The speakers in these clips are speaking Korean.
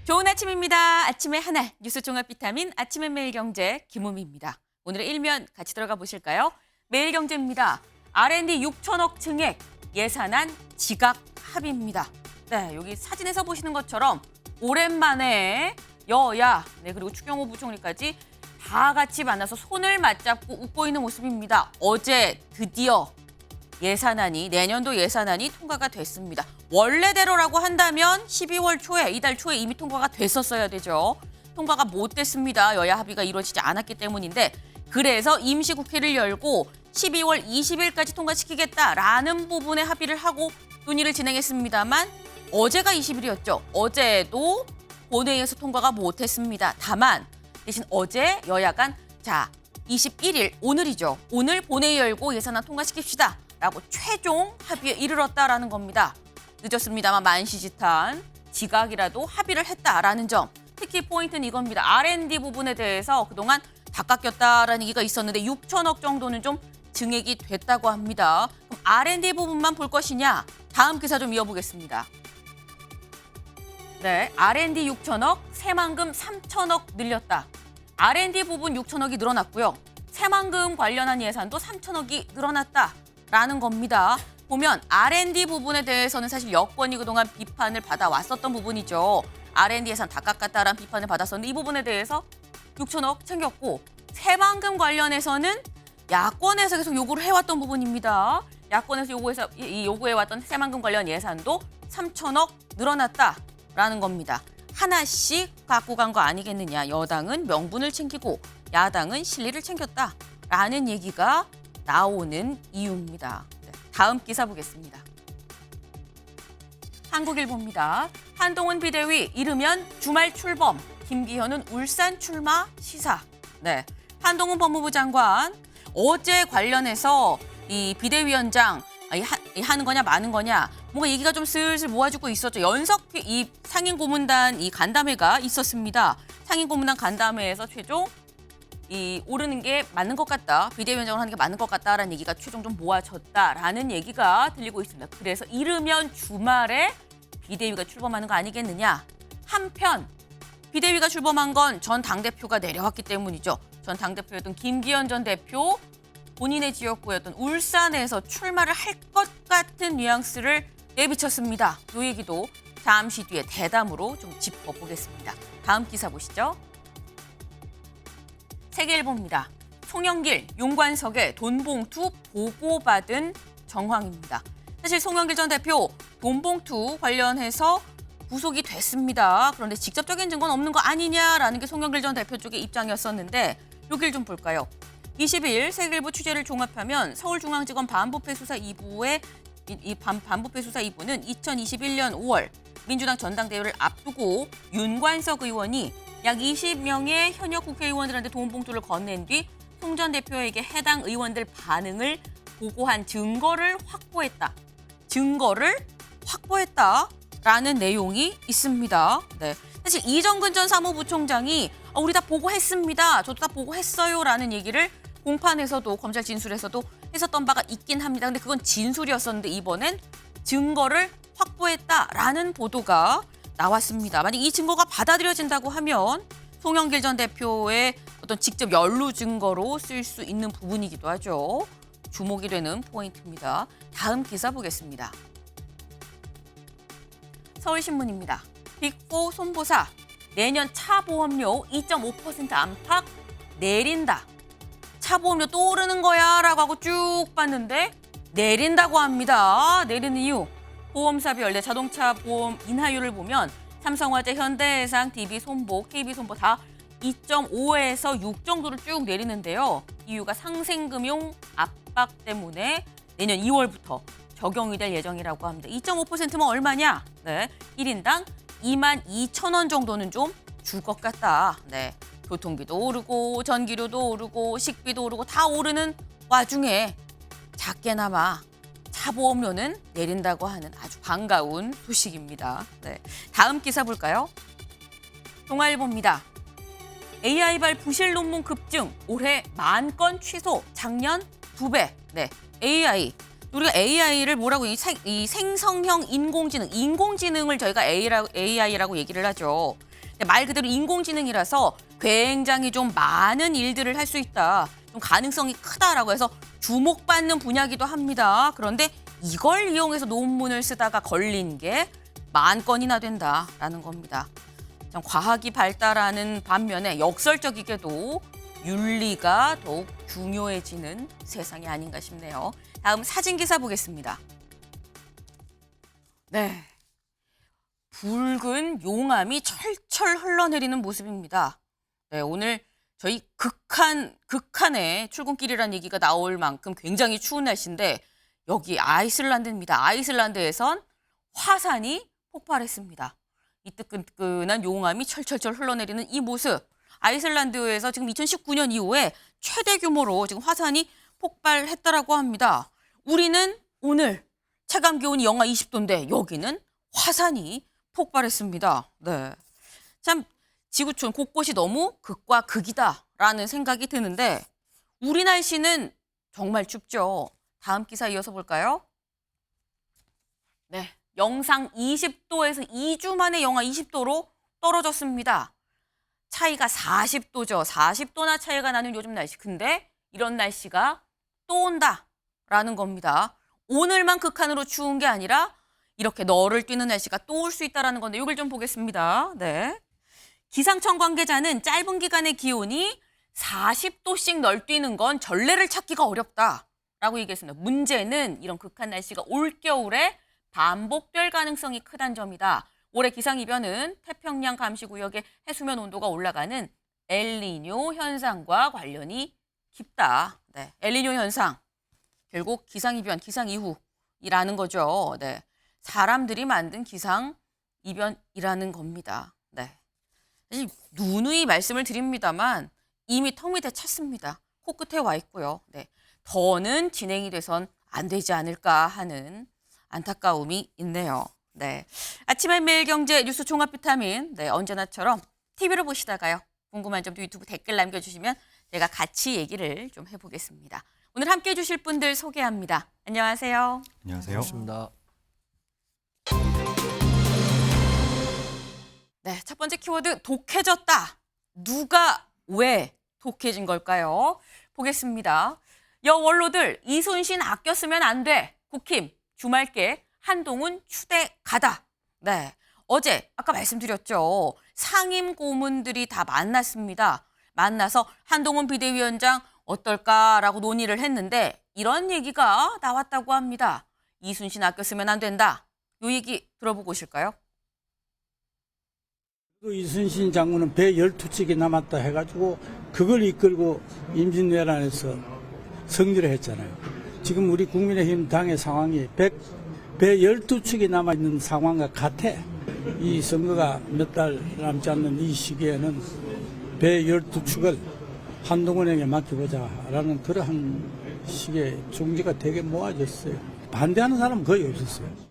좋은 아침입니다. 아침의 하나 뉴스 종합 비타민 아침의 매일경제 김우미입니다. 오늘의 일면 같이 들어가 보실까요? 매일경제입니다. R&D 6천억 증액 예산안 지각 합의입니다. 네, 여기 사진에서 보시는 것처럼 오랜만에 여야 그리고 추경호 부총리까지 다 같이 만나서 손을 맞잡고 웃고 있는 모습입니다. 어제 드디어 예산안이 내년도 예산안이 통과가 됐습니다. 원래대로라고 한다면 12월 초에 이달 초에 이미 통과가 됐었어야 되죠. 통과가 못 됐습니다. 여야 합의가 이루어지지 않았기 때문인데 그래서 임시국회를 열고 12월 20일까지 통과시키겠다라는 부분에 합의를 하고 논의를 진행했습니다만 어제가 20일이었죠. 어제도 본회의에서 통과가 못했습니다. 다만 대신 어제 여야 간 21일 오늘이죠. 오늘 본회의 열고 예산안 통과시킵시다. 라고 최종 합의에 이르렀다라는 겁니다. 늦었습니다만 만시지탄 지각이라도 합의를 했다라는 점. 특히 포인트는 이겁니다. R&D 부분에 대해서 그동안 다 깎였다라는 얘기가 있었는데 6천억 정도는 좀 증액이 됐다고 합니다. 그럼 R&D 부분만 볼 것이냐? 다음 기사 좀 이어보겠습니다. 네, R&D 6천억, 새만금 3천억 늘렸다. R&D 부분 6천억이 늘어났고요. 새만금 관련한 예산도 3천억이 늘어났다. 라는 겁니다. 보면 R&D 부분에 대해서는 사실 여권이 그동안 비판을 받아왔었던 부분이죠. R&D 예산 다 깎았다라는 비판을 받았었는데 이 부분에 대해서 6천억 챙겼고 새만금 관련해서는 야권에서 계속 요구를 해왔던 부분입니다. 야권에서 요구해왔던 새만금 관련 예산도 3천억 늘어났다라는 겁니다. 하나씩 갖고 간 거 아니겠느냐. 여당은 명분을 챙기고 야당은 실리를 챙겼다라는 얘기가 나오는 이유입니다. 네, 다음 기사 보겠습니다. 한국일보입니다. 한동훈 비대위 이르면 주말 출범, 김기현은 울산 출마 시사. 네, 한동훈 법무부 장관 어제 관련해서 이 비대위원장 하는 거냐 마는 거냐 뭔가 얘기가 좀 슬슬 모아지고 있었죠. 이 상임고문단 이 간담회가 있었습니다. 상임고문단 간담회에서 최종 오르는 게 맞는 것 같다. 비대위원장을 하는 게 맞는 것 같다라는 얘기가 최종 좀 모아졌다라는 얘기가 들리고 있습니다. 그래서 이르면 주말에 비대위가 출범하는 거 아니겠느냐. 한편 비대위가 출범한 건 전 당대표가 내려왔기 때문이죠. 전 당대표였던 김기현 전 대표 본인의 지역구였던 울산에서 출마를 할 것 같은 뉘앙스를 내비쳤습니다. 이 얘기도 잠시 뒤에 대담으로 좀 짚어보겠습니다. 다음 기사 보시죠. 세계일보입니다. 송영길, 용관석에 돈봉투 보고받은 정황입니다. 사실 송영길 전 대표 돈봉투 관련해서 구속이 됐습니다. 그런데 직접적인 증거는 없는 거 아니냐라는 게 송영길 전 대표 쪽의 입장이었었는데 여길 좀 볼까요? 20일 세계일보 취재를 종합하면 서울중앙지검 반부패 수사 2부의 반부패 수사 2부는 2021년 5월 민주당 전당대회를 앞두고 윤관석 의원이 약 20명의 현역 국회의원들한테 돈봉투를 건넨 뒤 송 전 대표에게 해당 의원들 반응을 보고한 증거를 확보했다라는 내용이 있습니다. 네, 사실 이정근 전 사무부총장이 우리 다 보고했습니다. 저도 다 보고했어요라는 얘기를 공판에서도 검찰 진술에서도 했었던 바가 있긴 합니다. 근데 그건 진술이었었는데 이번엔 증거를 확보했다라는 보도가 나왔습니다. 만약 이 증거가 받아들여진다고 하면 송영길 전 대표의 어떤 직접 연루 증거로 쓸 수 있는 부분이기도 하죠. 주목이 되는 포인트입니다. 다음 기사 보겠습니다. 서울신문입니다. 빅4 손보사 내년 차 보험료 2.5% 안팎 내린다. 차 보험료 또 오르는 거야 라고 하고 쭉 봤는데 내린다고 합니다. 내리는 이유. 보험사비 원래 자동차 보험 인하율을 보면 삼성화재, 현대해상, DB손보, KB손보 다 2.5에서 6 정도를 쭉 내리는데요. 이유가 상생금융 압박 때문에 내년 2월부터 적용이 될 예정이라고 합니다. 2.5%면 얼마냐? 네, 1인당 22,000원 정도는 좀 줄 것 같다. 네, 교통비도 오르고 전기료도 오르고 식비도 오르고 다 오르는 와중에 작게나마 차 보험료는 내린다고 하는 아주 반가운 소식입니다. 네, 다음 기사 볼까요? 동아일보입니다. AI발 부실 논문 급증, 올해 10,000건 취소, 작년 2배. 네, AI. 우리가 AI를 뭐라고 이 생성형 인공지능을 저희가 AI라고 얘기를 하죠. 말 그대로 인공지능이라서 굉장히 좀 많은 일들을 할 수 있다. 좀 가능성이 크다라고 해서 주목받는 분야기도 합니다. 그런데 이걸 이용해서 논문을 쓰다가 걸린 게 10,000건이나 된다라는 겁니다. 참 과학이 발달하는 반면에 역설적이게도 윤리가 더욱 중요해지는 세상이 아닌가 싶네요. 다음 사진 기사 보겠습니다. 네, 붉은 용암이 철철 흘러내리는 모습입니다. 네, 오늘 저희 극한의 출근길이라는 얘기가 나올 만큼 굉장히 추운 날씨인데 여기 아이슬란드입니다. 아이슬란드에선 화산이 폭발했습니다. 이 뜨끈뜨끈한 용암이 철철철 흘러내리는 이 모습. 아이슬란드에서 지금 2019년 이후에 최대 규모로 지금 화산이 폭발했다라고 합니다. 우리는 오늘 체감 기온이 영하 20도인데 여기는 화산이 폭발했습니다. 네. 참 지구촌 곳곳이 너무 극과 극이다라는 생각이 드는데 우리 날씨는 정말 춥죠. 다음 기사 이어서 볼까요? 네, 영상 20도에서 2주 만에 영하 20도로 떨어졌습니다. 차이가 40도죠. 40도나 차이가 나는 요즘 날씨. 근데 이런 날씨가 또 온다라는 겁니다. 오늘만 극한으로 추운 게 아니라 이렇게 너를 뛰는 날씨가 또 올 수 있다는 건데 이걸 좀 보겠습니다. 네. 기상청 관계자는 짧은 기간의 기온이 40도씩 널뛰는 건 전례를 찾기가 어렵다라고 얘기했습니다. 문제는 이런 극한 날씨가 올겨울에 반복될 가능성이 크다는 점이다. 올해 기상이변은 태평양 감시구역의 해수면 온도가 올라가는 엘니뇨 현상과 관련이 깊다. 네, 엘니뇨 현상. 결국 기상이변, 기상이후이라는 거죠. 네, 사람들이 만든 기상이변이라는 겁니다. 네. 누누이 말씀을 드립니다만 이미 턱 밑에 찼습니다. 코끝에 와 있고요. 네, 더는 진행이 돼선 안 되지 않을까 하는 안타까움이 있네요. 네, 아침의 매일경제 뉴스 종합 비타민. 네, 언제나처럼 TV로 보시다가요. 궁금한 점도 유튜브 댓글 남겨주시면 제가 같이 얘기를 좀 해보겠습니다. 오늘 함께해 주실 분들 소개합니다. 안녕하세요. 안녕하세요. 반갑습니다. 네, 첫 번째 키워드 독해졌다. 누가 왜 독해진 걸까요? 보겠습니다. 여원로들 이순신 아껴 쓰면 안 돼. 국힘 주말께 한동훈 추대 가다. 네, 어제 아까 말씀드렸죠. 상임 고문들이 다 만났습니다. 만나서 한동훈 비대위원장 어떨까라고 논의를 했는데 이런 얘기가 나왔다고 합니다. 이순신 아껴 쓰면 안 된다. 이 얘기 들어보고 오실까요? 이순신 장군은 배 12척이 남았다 해가지고 그걸 이끌고 임진왜란에서 승리를 했잖아요. 지금 우리 국민의힘 당의 상황이 배 12척이 남아있는 상황과 같아. 이 선거가 몇 달 남지 않는 이 시기에는 배 12척을 한동훈에게 맡겨보자라는 그러한 식의 종지가 되게 모아졌어요. 반대하는 사람은 거의 없었어요.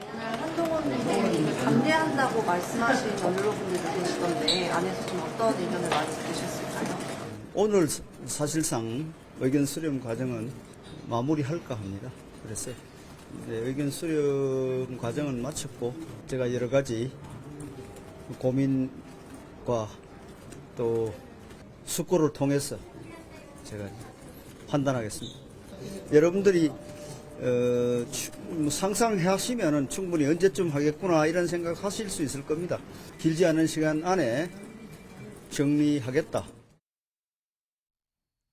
한동훈 의원님을 반대한다고 말씀하신 원로분들도 계시던데 안에서 좀 어떤 의견을 많이 들으셨을까요? 오늘 사실상 의견 수렴 과정은 마무리할까 합니다. 그래서 이제 의견 수렴 과정은 마쳤고 제가 여러 가지 고민과 또 숙고를 통해서 제가 판단하겠습니다. 여러분들이 상상하시면은 충분히 언제쯤 하겠구나 이런 생각하실 수 있을 겁니다. 길지 않은 시간 안에 정리하겠다.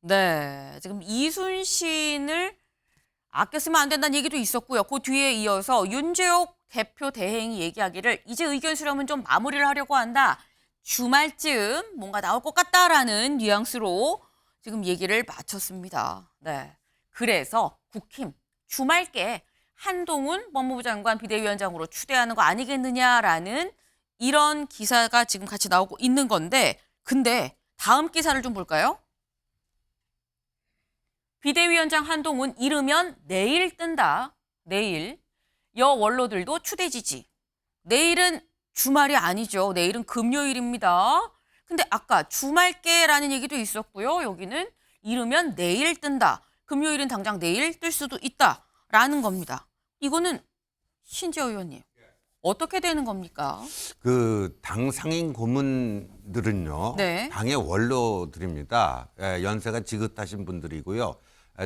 네, 지금 이순신을 아껴 쓰면 안 된다는 얘기도 있었고요. 그 뒤에 이어서 윤재옥 대표 대행이 얘기하기를 이제 의견 수렴은 좀 마무리를 하려고 한다. 주말쯤 뭔가 나올 것 같다라는 뉘앙스로 지금 얘기를 마쳤습니다. 네, 그래서 국힘 주말께 한동훈 법무부 장관 비대위원장으로 추대하는 거 아니겠느냐라는 이런 기사가 지금 같이 나오고 있는 건데 근데 다음 기사를 좀 볼까요? 비대위원장 한동훈 이르면 내일 뜬다. 내일. 여원로들도 추대 지지. 내일은 주말이 아니죠. 내일은 금요일입니다. 근데 아까 주말께라는 얘기도 있었고요. 여기는 이르면 내일 뜬다. 금요일은 당장 내일 뜰 수도 있다라는 겁니다. 이거는 신재호 의원님 어떻게 되는 겁니까? 그 당 상임 고문들은요. 네. 당의 원로들입니다. 연세가 지긋하신 분들이고요.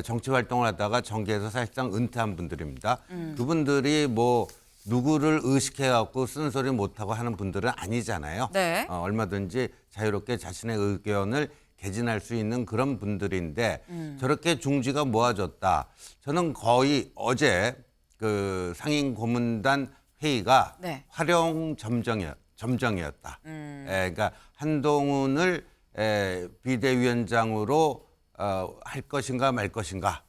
정치 활동을 하다가 정계에서 사실상 은퇴한 분들입니다. 그분들이 뭐 누구를 의식해갖고 쓴소리 못하고 하는 분들은 아니잖아요. 네. 얼마든지 자유롭게 자신의 의견을 개진할 수 있는 그런 분들인데 저렇게 중지가 모아졌다. 저는 거의 어제 그 상임 고문단 회의가 네. 활용 점정이었다. 그러니까 한동훈을 비대위원장으로 할 것인가 말 것인가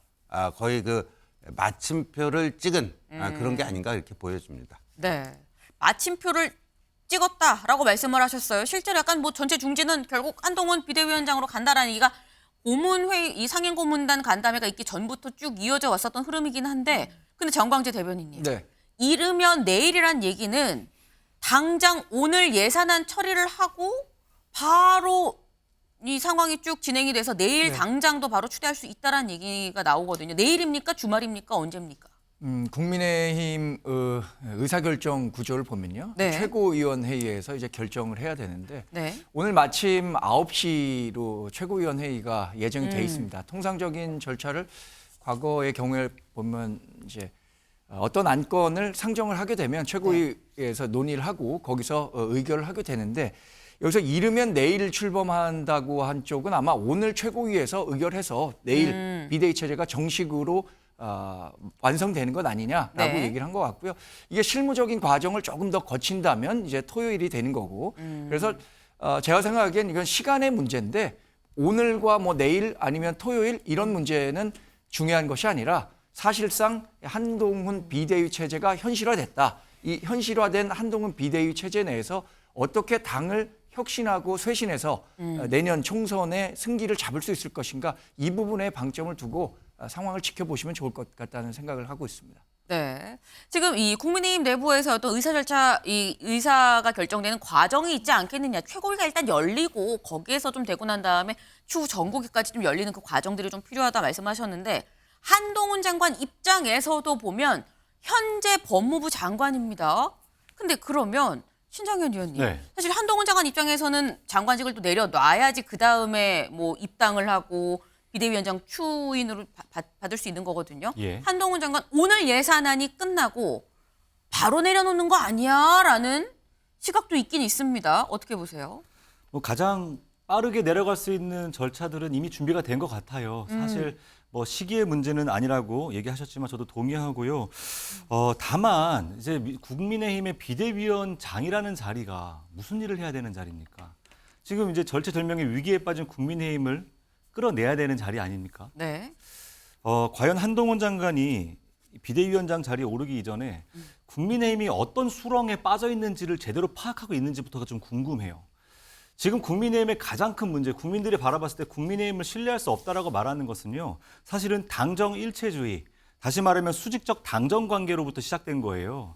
거의 그 마침표를 찍은 그런 게 아닌가 이렇게 보여집니다. 네. 마침표를 찍었다라고 말씀을 하셨어요. 실제로 약간 뭐 전체 중지는 결국 한동훈 비대위원장으로 간다라는 얘기가 고문회의, 이 상임고문단 간담회가 있기 전부터 쭉 이어져 왔었던 흐름이긴 한데 근데 정광재 대변인님. 네. 이르면 내일이란 얘기는 당장 오늘 예산안 처리를 하고 바로 이 상황이 쭉 진행이 돼서 내일 당장도 바로 추대할 수 있다라는 얘기가 나오거든요. 내일입니까? 주말입니까? 언제입니까? 국민의힘 의사결정 구조를 보면요. 네. 최고위원회의에서 이제 결정을 해야 되는데 네. 오늘 마침 9시로 최고위원회의가 예정이 돼 있습니다. 통상적인 절차를 과거의 경우에 보면 이제 어떤 안건을 상정을 하게 되면 최고위에서 논의를 하고 거기서 의결을 하게 되는데 여기서 이르면 내일 출범한다고 한 쪽은 아마 오늘 최고위에서 의결해서 내일 비대위 체제가 정식으로 완성되는 것 아니냐라고 네. 얘기를 한 것 같고요. 이게 실무적인 과정을 조금 더 거친다면 이제 토요일이 되는 거고 그래서 제가 생각하기엔 이건 시간의 문제인데 오늘과 뭐 내일 아니면 토요일 이런 문제는 중요한 것이 아니라 사실상 한동훈 비대위 체제가 현실화됐다. 이 현실화된 한동훈 비대위 체제 내에서 어떻게 당을 혁신하고 쇄신해서 내년 총선의 승기를 잡을 수 있을 것인가 이 부분에 방점을 두고 상황을 지켜보시면 좋을 것 같다는 생각을 하고 있습니다. 네. 지금 이 국민의힘 내부에서 어떤 의사 절차, 이 의사가 결정되는 과정이 있지 않겠느냐. 최고위가 일단 열리고 거기에서 좀 되고 난 다음에 추후 전국위까지 좀 열리는 그 과정들이 좀 필요하다 말씀하셨는데 한동훈 장관 입장에서도 보면 현재 법무부 장관입니다. 근데 그러면 신장현 의원님, 네. 사실 한동훈 장관 입장에서는 장관직을 또 내려놔야지 그 다음에 뭐 입당을 하고 비대위원장 추인으로 받을 수 있는 거거든요. 예. 한동훈 장관 오늘 예산안이 끝나고 바로 내려놓는 거 아니야라는 시각도 있긴 있습니다. 어떻게 보세요? 뭐 가장 빠르게 내려갈 수 있는 절차들은 이미 준비가 된 것 같아요. 사실 뭐 시기의 문제는 아니라고 얘기하셨지만 저도 동의하고요. 다만 이제 국민의힘의 비대위원장이라는 자리가 무슨 일을 해야 되는 자리입니까? 지금 이제 절체절명의 위기에 빠진 국민의힘을 끌어내야 되는 자리 아닙니까? 네. 과연 한동훈 장관이 비대위원장 자리에 오르기 이전에 국민의힘이 어떤 수렁에 빠져 있는지를 제대로 파악하고 있는지부터가 좀 궁금해요. 지금 국민의힘의 가장 큰 문제, 국민들이 바라봤을 때 국민의힘을 신뢰할 수 없다라고 말하는 것은요. 사실은 당정 일체주의, 다시 말하면 수직적 당정 관계로부터 시작된 거예요.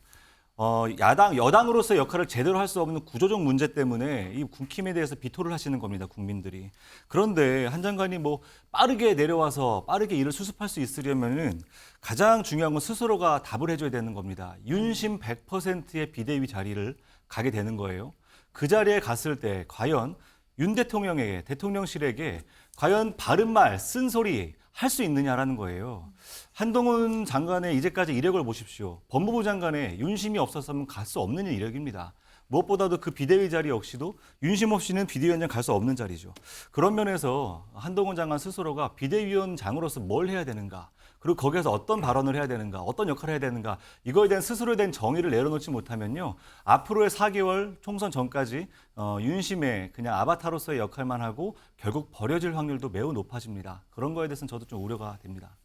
여당으로서의 역할을 제대로 할 수 없는 구조적 문제 때문에 이 국힘에 대해서 비토를 하시는 겁니다, 국민들이. 그런데 한 장관이 뭐 빠르게 내려와서 빠르게 일을 수습할 수 있으려면은 가장 중요한 건 스스로가 답을 해줘야 되는 겁니다. 윤심 100%의 비대위 자리를 가게 되는 거예요. 그 자리에 갔을 때 과연 윤 대통령에게, 대통령실에게 과연 바른 말, 쓴소리 할 수 있느냐라는 거예요. 한동훈 장관의 이제까지 이력을 보십시오. 법무부 장관의 윤심이 없었으면 갈 수 없는 이력입니다. 무엇보다도 그 비대위 자리 역시도 윤심 없이는 비대위원장 갈 수 없는 자리죠. 그런 면에서 한동훈 장관 스스로가 비대위원장으로서 뭘 해야 되는가, 그리고 거기에서 어떤 발언을 해야 되는가, 어떤 역할을 해야 되는가, 이거에 대한 스스로에 대한 정의를 내려놓지 못하면요. 앞으로의 4개월 총선 전까지 윤심의 그냥 아바타로서의 역할만 하고 결국 버려질 확률도 매우 높아집니다. 그런 거에 대해서는 저도 좀 우려가 됩니다.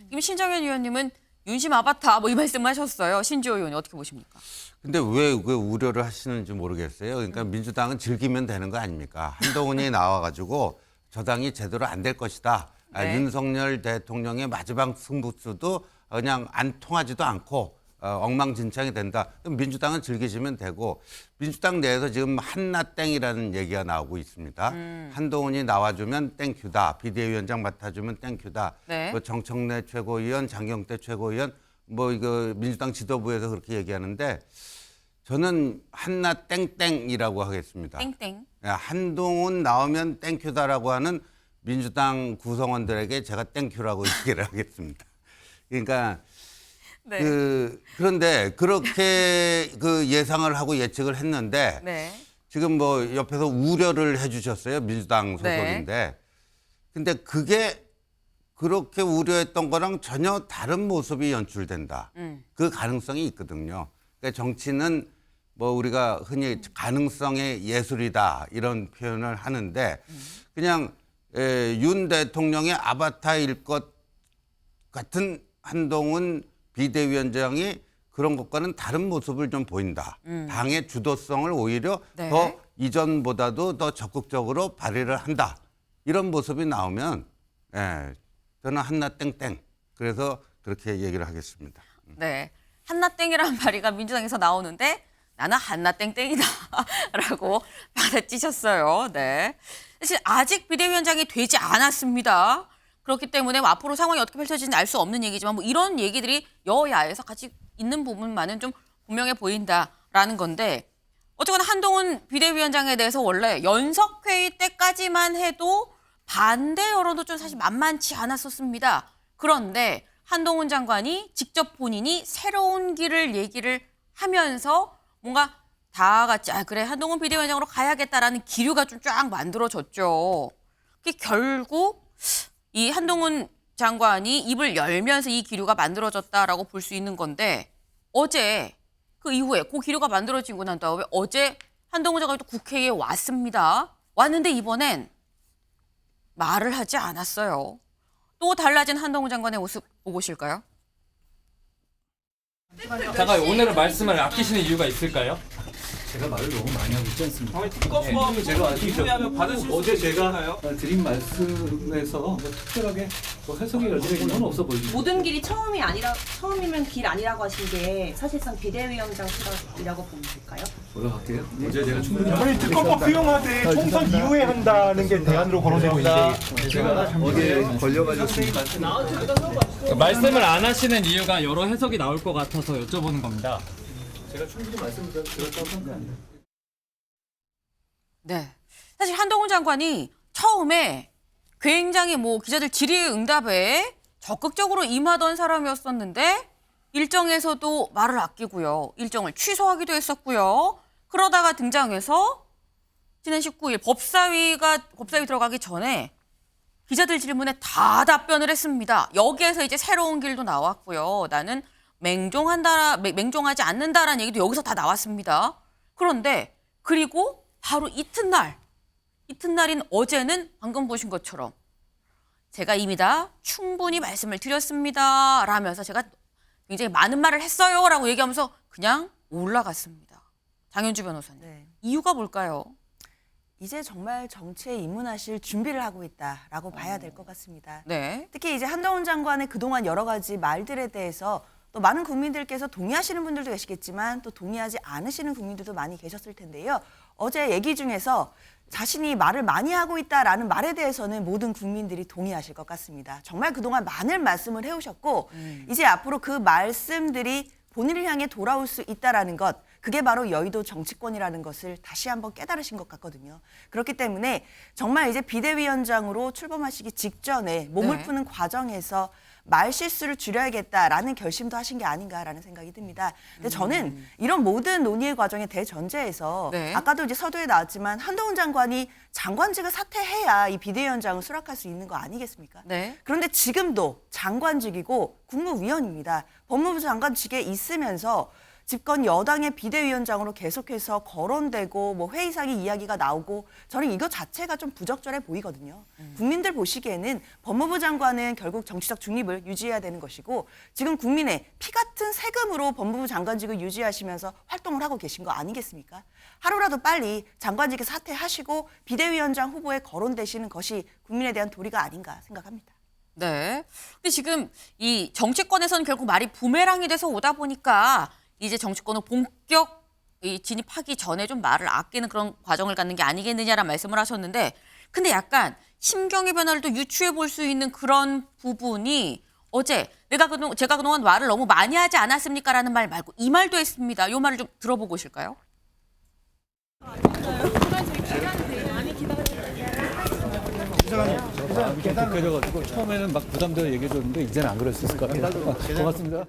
지금 신정현 의원님은 윤심 아바타 뭐 이 말씀하셨어요. 신지호 의원이 어떻게 보십니까? 근데 왜 우려를 하시는지 모르겠어요. 그러니까 민주당은 즐기면 되는 거 아닙니까? 한동훈이 나와가지고 저당이 제대로 안 될 것이다. 네. 윤석열 대통령의 마지막 승부수도 그냥 안 통하지도 않고 엉망진창이 된다. 그럼 민주당은 즐기시면 되고 민주당 내에서 지금 한나땡이라는 얘기가 나오고 있습니다. 한동훈이 나와주면 땡큐다. 비대위원장 맡아주면 땡큐다. 네. 뭐 정청래 최고위원, 장경태 최고위원 뭐 이거 민주당 지도부에서 그렇게 얘기하는데 저는 한나 땡땡이라고 하겠습니다. 땡땡. 예, 한동훈 나오면 땡큐다라고 하는 민주당 구성원들에게 제가 땡큐라고 얘기를 하겠습니다. 그러니까 네. 그런데 그렇게 그 예상을 하고 예측을 했는데 네. 지금 뭐 옆에서 우려를 해주셨어요. 민주당 소속인데. 근데 그게 그렇게 우려했던 거랑 전혀 다른 모습이 연출된다. 그 가능성이 있거든요. 그러니까 정치는 뭐 우리가 흔히 가능성의 예술이다 이런 표현을 하는데 그냥 윤 대통령의 아바타일 것 같은 한동훈 비대위원장이 그런 것과는 다른 모습을 좀 보인다. 당의 주도성을 오히려 네. 더 이전보다도 더 적극적으로 발휘를 한다. 이런 모습이 나오면 저는 한나 땡땡. 그래서 그렇게 얘기를 하겠습니다. 네. 한나땡이라는 말이가 민주당에서 나오는데 나는 한나땡땡이다라고 받아치셨어요. 네. 사실 아직 비대위원장이 되지 않았습니다. 그렇기 때문에 앞으로 상황이 어떻게 펼쳐질지 알 수 없는 얘기지만 뭐 이런 얘기들이 여야에서 같이 있는 부분만은 좀 분명해 보인다라는 건데 어쨌거나 한동훈 비대위원장에 대해서 원래 연석회의 때까지만 해도 반대 여론도 좀 사실 만만치 않았었습니다. 그런데 한동훈 장관이 직접 본인이 새로운 길을 얘기를 하면서 뭔가 다 같이 그래 한동훈 비대위원장으로 가야겠다라는 기류가 좀 쫙 만들어졌죠. 그게 결국 이 한동훈 장관이 입을 열면서 이 기류가 만들어졌다라고 볼 수 있는 건데 어제 그 이후에 그 기류가 만들어지고 난 다음에 어제 한동훈 장관이 또 국회에 왔습니다. 왔는데 이번엔 말을 하지 않았어요. 또 달라진 한동훈 장관의 모습 보고 오실까요? 잠깐 오늘은 말씀을 아끼시는 이유가 있을까요? 제가 말을 너무 많이 하고 있지 않습니까? 특검법 제가 준비하면 받으실 어제 수 제가 있을까요? 드린 말씀에서 뭐 특별하게 뭐 해석의 여지가 있는 건 없어 보입니다. 모든 길이 처음이면 길 아니라고 하신 게 사실상 비대위원장 수락이라고 보면 될까요? 올라갈게요. 어제 제가 충분히 아니 특검법 수용하되 총선 이후에 한다는 게 대안으로 거론되고 있는데 제가 어제 걸려가지고 말씀을 안 하시는 이유가 여러 해석이 나올 것 같아서 여쭤보는 겁니다. 제가 충분히 말씀드렸다고 생각합니다. 네. 사실 한동훈 장관이 처음에 굉장히 뭐 기자들 질의응답에 적극적으로 임하던 사람이었었는데 일정에서도 말을 아끼고요. 일정을 취소하기도 했었고요. 그러다가 등장해서 지난 19일 법사위 들어가기 전에 기자들 질문에 다 답변을 했습니다. 여기에서 이제 새로운 길도 나왔고요. 나는 맹종하지 않는다라는 얘기도 여기서 다 나왔습니다. 그런데 그리고 바로 이튿날인 어제는 방금 보신 것처럼 제가 이미 다 충분히 말씀을 드렸습니다. 라면서 제가 굉장히 많은 말을 했어요. 라고 얘기하면서 그냥 올라갔습니다. 장현주 변호사님. 네. 이유가 뭘까요? 이제 정말 정치에 입문하실 준비를 하고 있다라고 봐야 될 것 같습니다. 네. 특히 이제 한동훈 장관의 그동안 여러 가지 말들에 대해서 또 많은 국민들께서 동의하시는 분들도 계시겠지만 또 동의하지 않으시는 국민들도 많이 계셨을 텐데요. 어제 얘기 중에서 자신이 말을 많이 하고 있다라는 말에 대해서는 모든 국민들이 동의하실 것 같습니다. 정말 그동안 많은 말씀을 해오셨고 이제 앞으로 그 말씀들이 본인을 향해 돌아올 수 있다라는 것, 그게 바로 여의도 정치권이라는 것을 다시 한번 깨달으신 것 같거든요. 그렇기 때문에 정말 이제 비대위원장으로 출범하시기 직전에 몸을 푸는 과정에서 말 실수를 줄여야겠다라는 결심도 하신 게 아닌가라는 생각이 듭니다. 근데 저는 이런 모든 논의의 과정의 대전제에서 아까도 이제 서두에 나왔지만 한동훈 장관이 장관직을 사퇴해야 이 비대위원장을 수락할 수 있는 거 아니겠습니까? 네. 그런데 지금도 장관직이고 국무위원입니다. 법무부 장관직에 있으면서 집권 여당의 비대위원장으로 계속해서 거론되고 뭐 회의상의 이야기가 나오고 저는 이것 자체가 좀 부적절해 보이거든요. 국민들 보시기에는 법무부 장관은 결국 정치적 중립을 유지해야 되는 것이고 지금 국민의 피 같은 세금으로 법무부 장관직을 유지하시면서 활동을 하고 계신 거 아니겠습니까? 하루라도 빨리 장관직에 사퇴하시고 비대위원장 후보에 거론되시는 것이 국민에 대한 도리가 아닌가 생각합니다. 네. 근데 지금 이 정치권에서는 결국 말이 부메랑이 돼서 오다 보니까 이제 정치권은 본격 진입하기 전에 좀 말을 아끼는 그런 과정을 갖는 게 아니겠느냐라는 말씀을 하셨는데 근데 약간 심경의 변화를 또 유추해 볼 수 있는 그런 부분이 어제 제가 그동안 말을 너무 많이 하지 않았습니까라는 말 말고 이 말도 했습니다. 이 말을 좀 들어보고 오실까요? 마음이 좀 독해져가지고 처음에는 막 부담되어 얘기해줬는데 이제는 안 그럴 수 있을 것 같아요. 고맙습니다.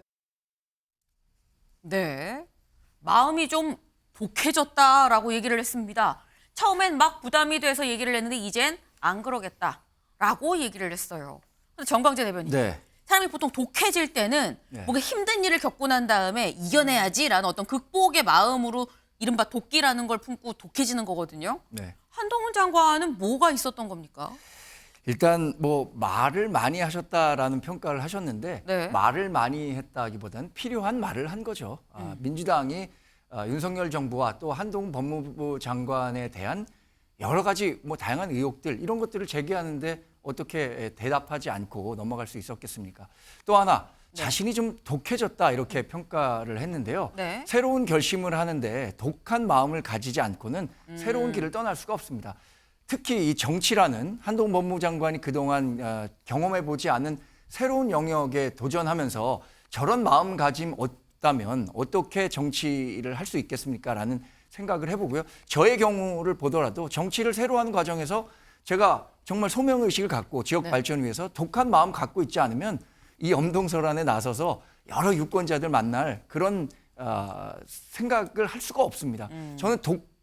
네. 마음이 좀 독해졌다라고 얘기를 했습니다. 처음엔 막 부담이 돼서 얘기를 했는데 이젠 안 그러겠다라고 얘기를 했어요. 근데 정광재 대변인. 네. 사람이 보통 독해질 때는 네. 뭔가 힘든 일을 겪고 난 다음에 이겨내야지라는 어떤 극복의 마음으로 이른바 도끼라는 걸 품고 독해지는 거거든요. 네. 한동훈 장관은 뭐가 있었던 겁니까? 일단 뭐 말을 많이 하셨다라는 평가를 하셨는데 네. 말을 많이 했다기보다는 필요한 말을 한 거죠. 민주당이 윤석열 정부와 또 한동훈 법무부 장관에 대한 여러 가지 뭐 다양한 의혹들 이런 것들을 제기하는데 어떻게 대답하지 않고 넘어갈 수 있었겠습니까? 또 하나 자신이 좀 독해졌다 이렇게 평가를 했는데요. 네. 새로운 결심을 하는데 독한 마음을 가지지 않고는 새로운 길을 떠날 수가 없습니다. 특히 이 정치라는 한동훈 법무부 장관이 그동안 경험해보지 않은 새로운 영역에 도전하면서 저런 마음가짐 없다면 어떻게 정치를 할 수 있겠습니까? 라는 생각을 해보고요. 저의 경우를 보더라도 정치를 새로 하는 과정에서 제가 정말 소명의식을 갖고 지역 네. 발전을 위해서 독한 마음 갖고 있지 않으면 이 엄동설안에 나서서 여러 유권자들 만날 그런 생각을 할 수가 없습니다. 저는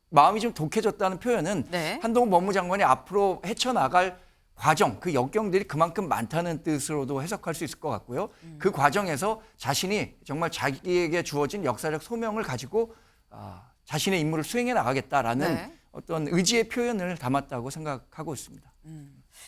마음이 좀 독해졌다는 표현은 네. 한동훈 법무장관이 앞으로 헤쳐나갈 과정, 그 역경들이 그만큼 많다는 뜻으로도 해석할 수 있을 것 같고요. 그 과정에서 자신이 정말 자기에게 주어진 역사적 소명을 가지고 자신의 임무를 수행해 나가겠다라는 네. 어떤 의지의 표현을 담았다고 생각하고 있습니다.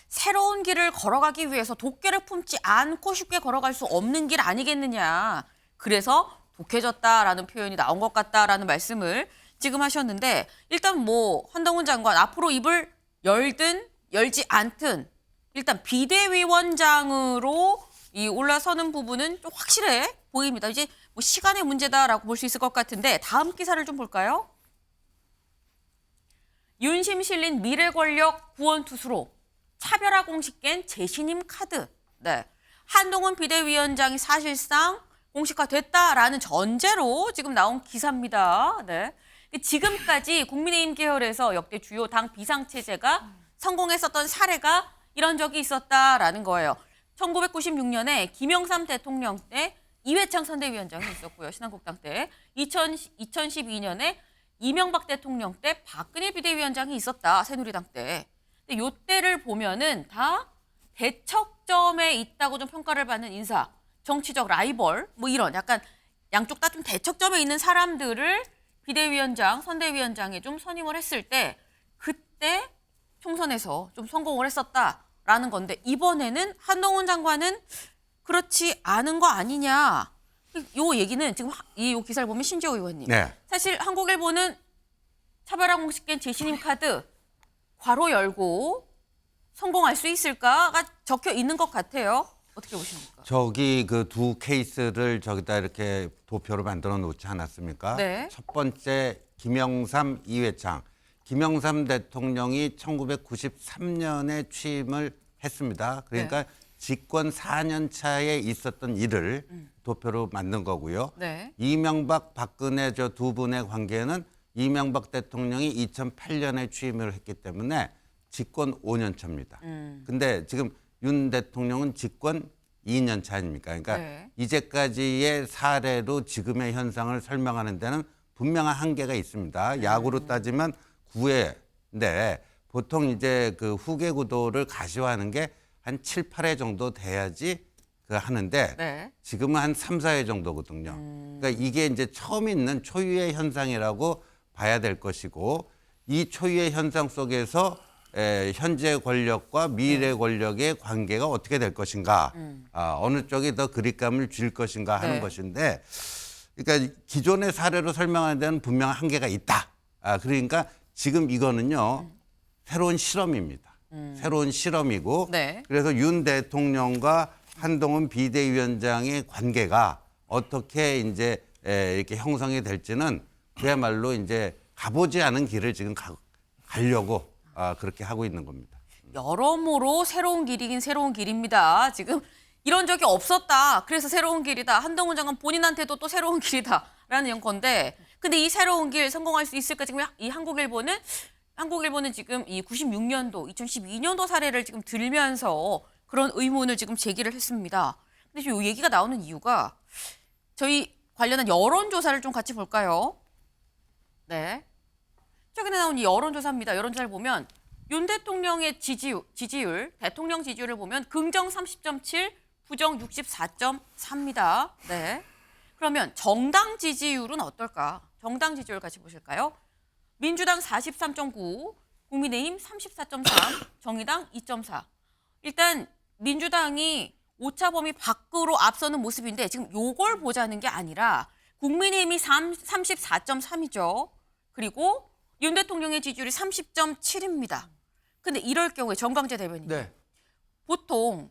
새로운 길을 걸어가기 위해서 도끼를 품지 않고 쉽게 걸어갈 수 없는 길 아니겠느냐. 그래서 독해졌다라는 표현이 나온 것 같다라는 말씀을 지금 하셨는데 일단 뭐 한동훈 장관 앞으로 입을 열든 열지 않든 일단 비대위원장으로 이 올라서는 부분은 좀 확실해 보입니다. 이제 뭐 시간의 문제다라고 볼 수 있을 것 같은데 다음 기사를 좀 볼까요? 윤심 실린 미래 권력 구원투수로 차별화 공식 깬 재신임 카드. 네. 한동훈 비대위원장이 사실상 공식화됐다라는 전제로 지금 나온 기사입니다. 네. 지금까지 국민의힘 계열에서 역대 주요 당 비상체제가 성공했었던 사례가 이런 적이 있었다라는 거예요. 1996년에 김영삼 대통령 때 이회창 선대위원장이 있었고요. 신한국당 때. 2012년에 이명박 대통령 때 박근혜 비대위원장이 있었다. 새누리당 때. 근데 요 때를 보면은 다 대척점에 있다고 좀 평가를 받는 인사, 정치적 라이벌, 뭐 이런 약간 양쪽 다 좀 대척점에 있는 사람들을 비대위원장, 선대위원장에 좀 선임을 했을 때 그때 총선에서 좀 성공을 했었다라는 건데 이번에는 한동훈 장관은 그렇지 않은 거 아니냐. 요 얘기는 지금 요 기사를 보면 신지호 의원님. 네. 사실 한국일보는 차별화 공식 깬 재신임 카드 괄호 열고 성공할 수 있을까가 적혀 있는 것 같아요. 어떻게 보십니까? 저기 그 두 케이스를 저기다 이렇게 도표로 만들어 놓지 않았습니까? 네. 첫 번째 김영삼, 이회창. 김영삼 대통령이 1993년에 취임을 했습니다. 그러니까 집권 4년 차에 있었던 일을 도표로 만든 거고요. 네. 이명박, 박근혜 저 두 분의 관계는 이명박 대통령이 2008년에 취임을 했기 때문에 집권 5년 차입니다. 근데 지금 윤 대통령은 집권 2년 차 아닙니까? 그러니까 네. 이제까지의 사례로 지금의 현상을 설명하는 데는 분명한 한계가 있습니다. 야구로 따지면 9회인데 보통 이제 그 후계 구도를 가시화하는 게 한 7, 8회 정도 돼야지 그 하는데 네. 지금은 한 3, 4회 정도거든요. 그러니까 이게 이제 처음 있는 초유의 현상이라고 봐야 될 것이고 이 초유의 현상 속에서 현재 권력과 미래 권력의 관계가 어떻게 될 것인가, 어느 쪽이 더 그립감을 줄 것인가 하는 네. 것인데, 그러니까 기존의 사례로 설명하는 데는 분명한 한계가 있다. 그러니까 지금 이거는요 새로운 실험입니다. 새로운 실험이고, 네. 그래서 윤 대통령과 한동훈 비대위원장의 관계가 어떻게 이제 이렇게 형성이 될지는 그야말로 이제 가보지 않은 길을 지금 가려고 그렇게 하고 있는 겁니다. 여러모로 새로운 길이긴 새로운 길입니다. 지금 이런 적이 없었다. 그래서 새로운 길이다. 한동훈 장관 본인한테도 또 새로운 길이다라는 건데, 근데 이 새로운 길 성공할 수 있을까? 지금 이 한국일보는 지금 이 96년도, 2012년도 사례를 지금 들면서 그런 의문을 지금 제기를 했습니다. 근데 지금 이 얘기가 나오는 이유가 저희 관련한 여론조사를 좀 같이 볼까요? 네. 최근에 나온 이 여론조사입니다. 여론조사를 보면 윤 대통령의 지지율, 대통령 지지율을 보면 긍정 30.7, 부정 64.4입니다. 네. 그러면 정당 지지율은 어떨까? 정당 지지율 같이 보실까요? 민주당 43.9, 국민의힘 34.3, 정의당 2.4. 일단 민주당이 오차 범위 밖으로 앞서는 모습인데 지금 요걸 보자는 게 아니라 국민의힘이 34.3이죠. 그리고 윤 대통령의 지지율이 30.7입니다. 근데 이럴 경우에 정광재 대변인. 네. 보통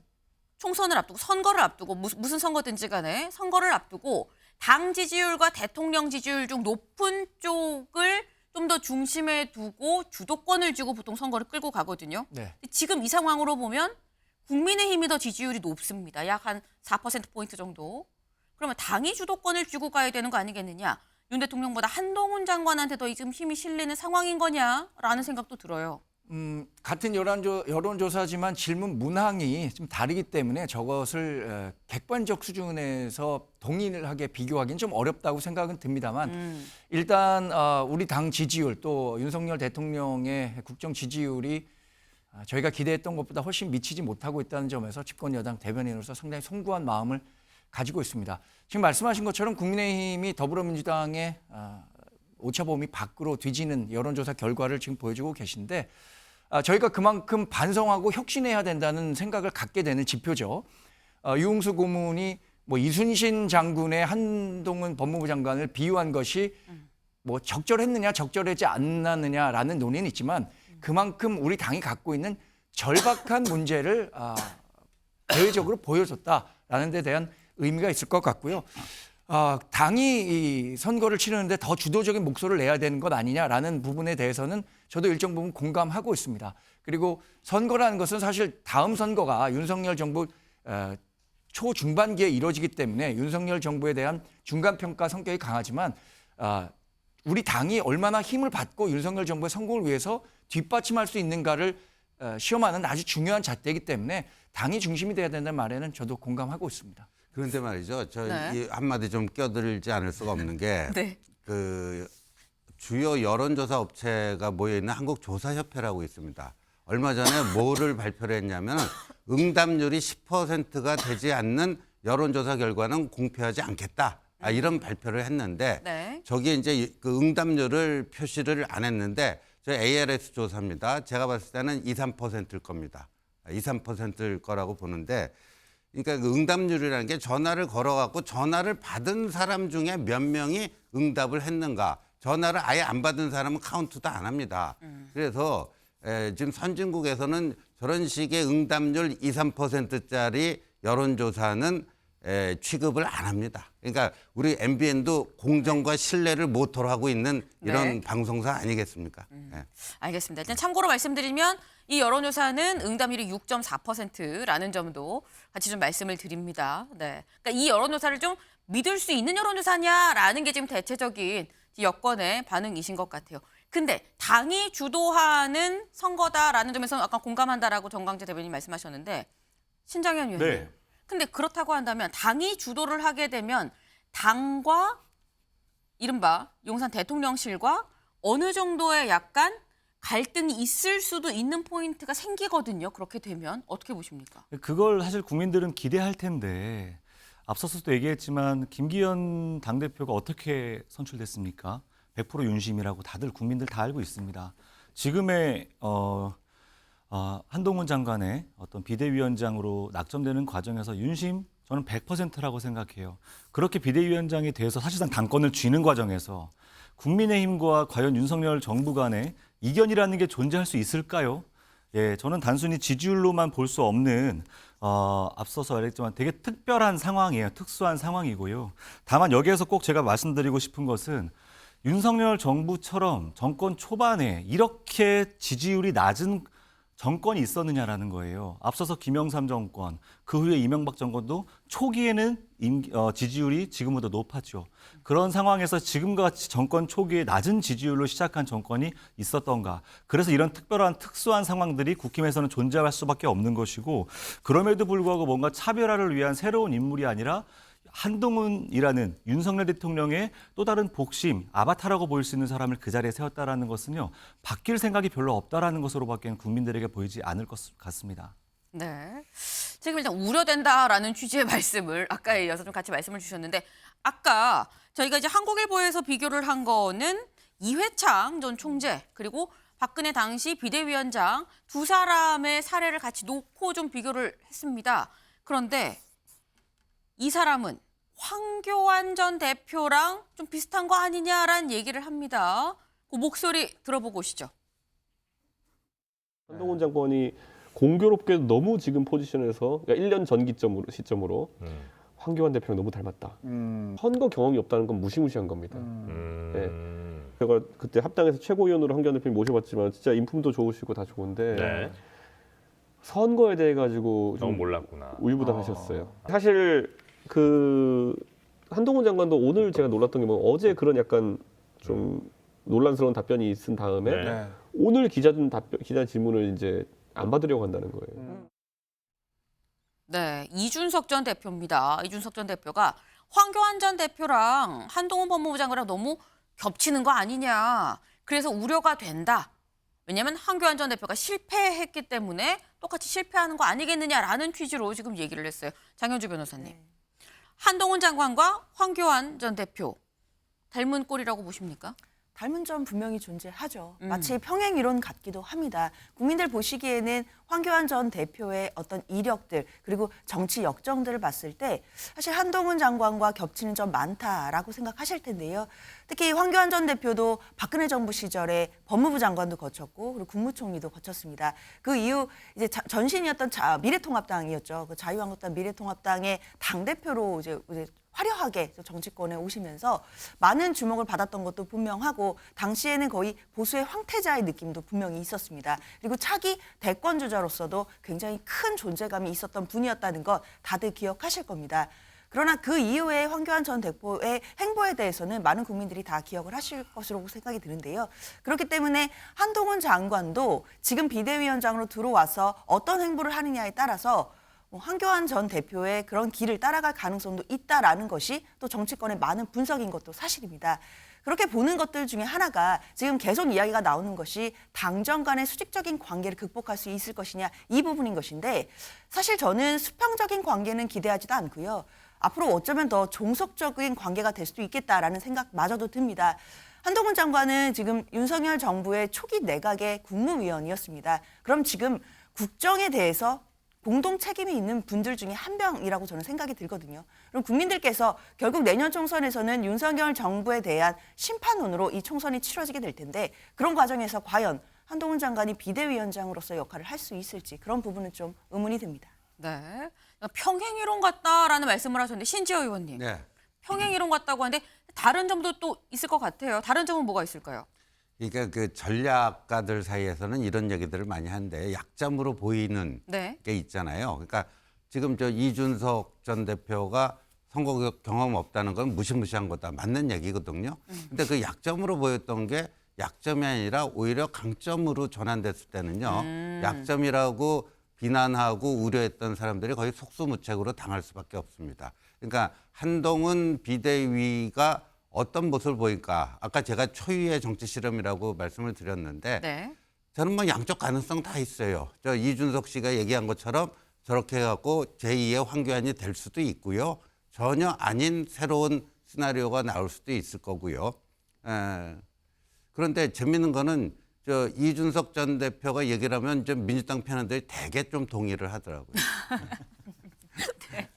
총선을 앞두고 선거를 앞두고 무슨 선거든지 간에 선거를 앞두고 당 지지율과 대통령 지지율 중 높은 쪽을 좀 더 중심에 두고 주도권을 쥐고 보통 선거를 끌고 가거든요. 네. 지금 이 상황으로 보면 국민의힘이 더 지지율이 높습니다. 약 한 4%포인트 정도. 그러면 당이 주도권을 쥐고 가야 되는 거 아니겠느냐. 윤 대통령보다 한동훈 장관한테 더 지금 힘이 실리는 상황인 거냐라는 생각도 들어요. 같은 여론조사지만 질문 문항이 좀 다르기 때문에 저것을 객관적 수준에서 동일하게 비교하기는 좀 어렵다고 생각은 듭니다만 일단 우리 당 지지율 또 윤석열 대통령의 국정 지지율이 저희가 기대했던 것보다 훨씬 미치지 못하고 있다는 점에서 집권 여당 대변인으로서 상당히 송구한 마음을 가지고 있습니다. 지금 말씀하신 것처럼 국민의힘이 더불어민주당의 오차 범위 밖으로 뒤지는 여론조사 결과를 지금 보여주고 계신데 저희가 그만큼 반성하고 혁신해야 된다는 생각을 갖게 되는 지표죠. 유흥수 고문이 뭐 이순신 장군의 한동훈 법무부 장관을 비유한 것이 뭐 적절했느냐 적절하지 않았느냐라는 논의는 있지만 그만큼 우리 당이 갖고 있는 절박한 문제를 대외적으로 보여줬다라는 데 대한 의미가 있을 것 같고요. 당이 이 선거를 치르는데 더 주도적인 목소리를 내야 되는 것 아니냐라는 부분에 대해서는 저도 일정 부분 공감하고 있습니다. 그리고 선거라는 것은 사실 다음 선거가 윤석열 정부 초중반기에 이루어지기 때문에 윤석열 정부에 대한 중간평가 성격이 강하지만 우리 당이 얼마나 힘을 받고 윤석열 정부의 성공을 위해서 뒷받침할 수 있는가를 시험하는 아주 중요한 잣대이기 때문에 당이 중심이 돼야 된다는 말에는 저도 공감하고 있습니다. 그런데 말이죠. 저 네. 이 한마디 좀 껴들지 않을 수가 없는 게 네. 그 주요 여론조사 업체가 모여 있는 한국조사협회라고 있습니다. 얼마 전에 뭐를 발표를 했냐면 응답률이 10%가 되지 않는 여론조사 결과는 공표하지 않겠다. 이런 발표를 했는데 네. 저기에 이제 그 응답률을 표시를 안 했는데 저 ALS 조사입니다. 제가 봤을 때는 2, 3%일 겁니다. 2, 3%일 거라고 보는데 그러니까 그 응답률이라는 게 전화를 걸어갖고 전화를 받은 사람 중에 몇 명이 응답을 했는가. 전화를 아예 안 받은 사람은 카운트도 안 합니다. 그래서 지금 선진국에서는 저런 식의 응답률 2, 3%짜리 여론조사는 취급을 안 합니다. 그러니까 우리 MBN도 공정과 신뢰를 모토로 하고 있는 이런 네. 방송사 아니겠습니까? 알겠습니다. 일단 참고로 말씀드리면 이 여론조사는 응답률이 6.4%라는 점도 같이 좀 말씀을 드립니다. 네. 그러니까 이 여론조사를 좀 믿을 수 있는 여론조사냐라는 게 지금 대체적인 여권의 반응이신 것 같아요. 근데 당이 주도하는 선거다라는 점에서 아까 공감한다라고 정광재 대변인 말씀하셨는데 신장현 위원님. 네. 근데 그렇다고 한다면 당이 주도를 하게 되면 당과 이른바 용산 대통령실과 어느 정도의 약간 갈등이 있을 수도 있는 포인트가 생기거든요. 그렇게 되면 어떻게 보십니까? 그걸 사실 국민들은 기대할 텐데 앞서서도 얘기했지만 김기현 당대표가 어떻게 선출됐습니까? 100% 윤심이라고 다들 국민들 다 알고 있습니다. 지금의 한동훈 장관의 어떤 비대위원장으로 낙점되는 과정에서 윤심 저는 100%라고 생각해요. 그렇게 비대위원장이 돼서 사실상 당권을 쥐는 과정에서 국민의힘과 과연 윤석열 정부 간의 이견이라는 게 존재할 수 있을까요? 예, 저는 단순히 지지율로만 볼 수 없는 앞서서 말했지만 되게 특별한 상황이에요. 특수한 상황이고요. 다만 여기에서 꼭 제가 말씀드리고 싶은 것은 윤석열 정부처럼 정권 초반에 이렇게 지지율이 낮은 정권이 있었느냐라는 거예요. 앞서서 김영삼 정권, 그 후에 이명박 정권도 초기에는 지지율이 지금보다 높았죠. 그런 상황에서 지금과 같이 정권 초기에 낮은 지지율로 시작한 정권이 있었던가. 그래서 이런 특수한 상황들이 국힘에서는 존재할 수밖에 없는 것이고, 그럼에도 불구하고 뭔가 차별화를 위한 새로운 인물이 아니라 한동훈이라는 윤석열 대통령의 또 다른 복심, 아바타라고 보일 수 있는 사람을 그 자리에 세웠다라는 것은요, 바뀔 생각이 별로 없다라는 것으로밖에 국민들에게 보이지 않을 것 같습니다. 네. 지금 일단 우려된다라는 취지의 말씀을 아까에 이어서 좀 같이 말씀을 주셨는데, 아까 저희가 이제 한국일보에서 비교를 한 거는 이회창 전 총재 그리고 박근혜 당시 비대위원장 두 사람의 사례를 같이 놓고 좀 비교를 했습니다. 그런데 이 사람은 황교안 전 대표랑 좀 비슷한 거 아니냐라는 얘기를 합니다. 그 목소리 들어보고 오시죠. 한동훈 장관이 공교롭게 너무 지금 포지션에서, 그러니까 1년 전 시점으로 황교안 대표랑 너무 닮았다. 선거 경험이 없다는 건 무시무시한 겁니다. 네. 제가 그때 합당에서 최고위원으로 황교안 대표님 모셔봤지만 진짜 인품도 좋으시고 다 좋은데 네. 선거에 대해 가지고 너무 좀 몰랐구나. 우유부단하셨어요. 사실 그 한동훈 장관도 오늘 제가 놀랐던 게 뭐 어제 그런 약간 좀 논란스러운 답변이 있은 다음에 네. 오늘 기자 질문을 이제 안 받으려고 한다는 거예요. 네, 이준석 전 대표입니다. 이준석 전 대표가 황교안 전 대표랑 한동훈 법무부 장관이랑 너무 겹치는 거 아니냐. 그래서 우려가 된다. 왜냐하면 황교안 전 대표가 실패했기 때문에 똑같이 실패하는 거 아니겠느냐라는 취지로 지금 얘기를 했어요. 장현주 변호사님. 네. 한동훈 장관과 황교안 전 대표 닮은 꼴이라고 보십니까? 닮은 점 분명히 존재하죠. 마치 평행 이론 같기도 합니다. 국민들 보시기에는 황교안 전 대표의 어떤 이력들 그리고 정치 역정들을 봤을 때 사실 한동훈 장관과 겹치는 점 많다라고 생각하실 텐데요. 특히 황교안 전 대표도 박근혜 정부 시절에 법무부 장관도 거쳤고 그리고 국무총리도 거쳤습니다. 그 이후 이제 전신이었던 미래통합당이었죠. 그 자유한국당 미래통합당의 당대표로 이제 화려하게 정치권에 오시면서 많은 주목을 받았던 것도 분명하고 당시에는 거의 보수의 황태자의 느낌도 분명히 있었습니다. 그리고 차기 대권 주자로서도 굉장히 큰 존재감이 있었던 분이었다는 것 다들 기억하실 겁니다. 그러나 그 이후에 황교안 전 대표의 행보에 대해서는 많은 국민들이 다 기억을 하실 것으로 생각이 드는데요. 그렇기 때문에 한동훈 장관도 지금 비대위원장으로 들어와서 어떤 행보를 하느냐에 따라서 황교안 전 대표의 그런 길을 따라갈 가능성도 있다라는 것이 또 정치권의 많은 분석인 것도 사실입니다. 그렇게 보는 것들 중에 하나가 지금 계속 이야기가 나오는 것이 당정 간의 수직적인 관계를 극복할 수 있을 것이냐 이 부분인 것인데 사실 저는 수평적인 관계는 기대하지도 않고요. 앞으로 어쩌면 더 종속적인 관계가 될 수도 있겠다라는 생각마저도 듭니다. 한동훈 장관은 지금 윤석열 정부의 초기 내각의 국무위원이었습니다. 그럼 지금 국정에 대해서 공동 책임이 있는 분들 중에 한 명이라고 저는 생각이 들거든요. 그럼 국민들께서 결국 내년 총선에서는 윤석열 정부에 대한 심판원으로 이 총선이 치러지게 될 텐데 그런 과정에서 과연 한동훈 장관이 비대위원장으로서 역할을 할 수 있을지 그런 부분은 좀 의문이 듭니다. 네, 평행이론 같다라는 말씀을 하셨는데 신지어 의원님. 네. 평행이론 같다고 하는데 다른 점도 또 있을 것 같아요. 다른 점은 뭐가 있을까요? 그러니까 그 전략가들 사이에서는 이런 얘기들을 많이 하는데 약점으로 보이는 네. 게 있잖아요. 그러니까 지금 저 이준석 전 대표가 선거 경험 없다는 건 무시무시한 거다. 맞는 얘기거든요. 근데 그 약점으로 보였던 게 약점이 아니라 오히려 강점으로 전환됐을 때는요. 약점이라고 비난하고 우려했던 사람들이 거의 속수무책으로 당할 수밖에 없습니다. 그러니까 한동훈 비대위가 어떤 모습을 보일까? 아까 제가 초유의 정치 실험이라고 말씀을 드렸는데 네. 저는 뭐 양쪽 가능성 다 있어요. 저 이준석 씨가 얘기한 것처럼 저렇게 해갖고 제2의 황교안이 될 수도 있고요. 전혀 아닌 새로운 시나리오가 나올 수도 있을 거고요. 그런데 재밌는 거는 저 이준석 전 대표가 얘기를 하면 좀 민주당 편원들이 되게 좀 동의를 하더라고요. 네.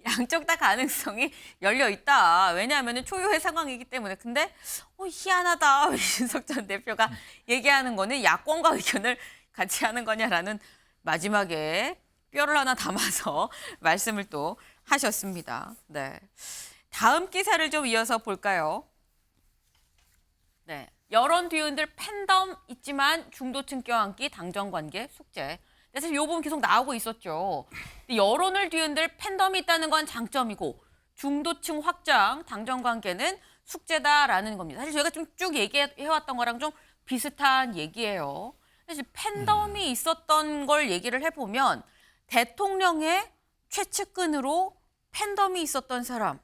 양쪽 다 가능성이 열려 있다. 왜냐하면 초유의 상황이기 때문에. 근데 희한하다. 이준석 전 대표가 얘기하는 거는 야권과 의견을 같이 하는 거냐라는 마지막에 뼈를 하나 담아서 말씀을 또 하셨습니다. 네. 다음 기사를 좀 이어서 볼까요? 네. 여론 뒤흔들 팬덤 있지만 중도층 껴안기 당정관계 숙제. 근데 사실 이 부분 계속 나오고 있었죠. 근데 여론을 뒤흔들 팬덤이 있다는 건 장점이고 중도층 확장 당정관계는 숙제다라는 겁니다. 사실 저희가 좀 쭉 얘기해왔던 거랑 좀 비슷한 얘기예요. 사실 팬덤이 있었던 걸 얘기를 해보면 대통령의 최측근으로 팬덤이 있었던 사람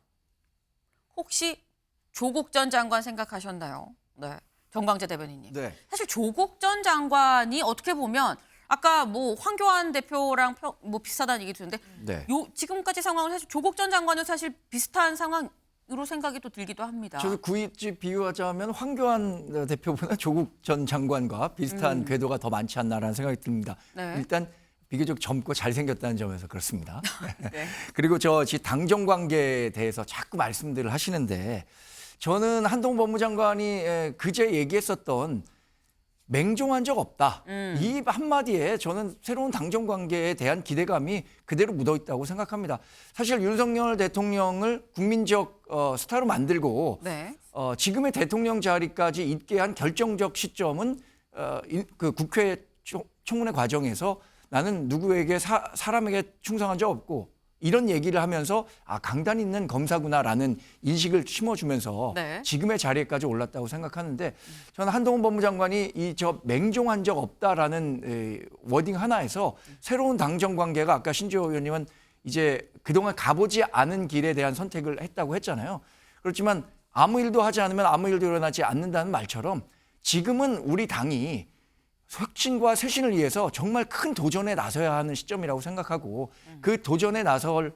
혹시 조국 전 장관 생각하셨나요? 네, 정광재 대변인님. 네. 사실 조국 전 장관이 어떻게 보면 아까 뭐 황교안 대표랑 뭐 비슷하다는 얘기 드는데 네. 지금까지 상황은 사실 조국 전 장관은 사실 비슷한 상황으로 생각이 또 들기도 합니다. 저도 굳이 비유하자면 황교안 대표보다 조국 전 장관과 비슷한 궤도가 더 많지 않나라는 생각이 듭니다. 네. 일단 비교적 젊고 잘생겼다는 점에서 그렇습니다. 네. 그리고 당정 관계에 대해서 자꾸 말씀들을 하시는데 저는 한동훈 법무장관이 그제 얘기했었던 맹종한 적 없다. 이 한마디에 저는 새로운 당정 관계에 대한 기대감이 그대로 묻어 있다고 생각합니다. 사실 윤석열 대통령을 국민적 스타로 만들고 네. 지금의 대통령 자리까지 있게 한 결정적 시점은 그 국회 청문회 과정에서 나는 누구에게 사람에게 충성한 적 없고 이런 얘기를 하면서 강단 있는 검사구나라는 인식을 심어주면서 네. 지금의 자리에까지 올랐다고 생각하는데 저는 한동훈 법무장관이 맹종한 적 없다라는 워딩 하나에서 새로운 당정 관계가 아까 신지호 의원님은 이제 그동안 가보지 않은 길에 대한 선택을 했다고 했잖아요. 그렇지만 아무 일도 하지 않으면 아무 일도 일어나지 않는다는 말처럼 지금은 우리 당이 혁신과 쇄신을 위해서 정말 큰 도전에 나서야 하는 시점이라고 생각하고 그 도전에 나설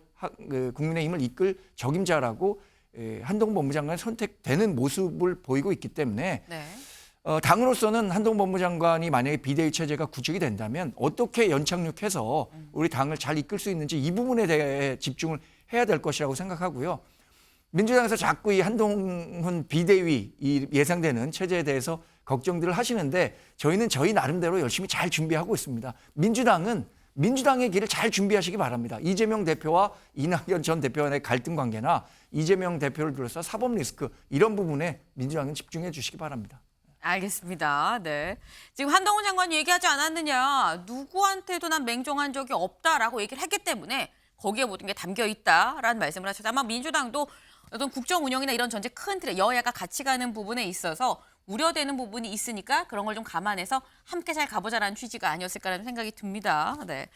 국민의힘을 이끌 적임자라고 한동훈 법무장관이 선택되는 모습을 보이고 있기 때문에 네. 당으로서는 한동훈 법무장관이 만약에 비대위 체제가 구축이 된다면 어떻게 연착륙해서 우리 당을 잘 이끌 수 있는지 이 부분에 대해 집중을 해야 될 것이라고 생각하고요. 민주당에서 자꾸 이 한동훈 비대위 이 예상되는 체제에 대해서 걱정들을 하시는데 저희는 저희 나름대로 열심히 잘 준비하고 있습니다. 민주당은 민주당의 길을 잘 준비하시기 바랍니다. 이재명 대표와 이낙연 전 대표의 갈등 관계나 이재명 대표를 둘러싸 사법 리스크 이런 부분에 민주당은 집중해 주시기 바랍니다. 알겠습니다. 네. 지금 한동훈 장관이 얘기하지 않았느냐. 누구한테도 난 맹종한 적이 없다라고 얘기를 했기 때문에 거기에 모든 게 담겨 있다라는 말씀을 하셔서 아마 민주당도 어떤 국정 운영이나 이런 전체 큰 틀에 여야가 같이 가는 부분에 있어서 우려되는 부분이 있으니까 그런 걸 좀 감안해서 함께 잘 가보자라는 취지가 아니었을까라는 생각이 듭니다. 네.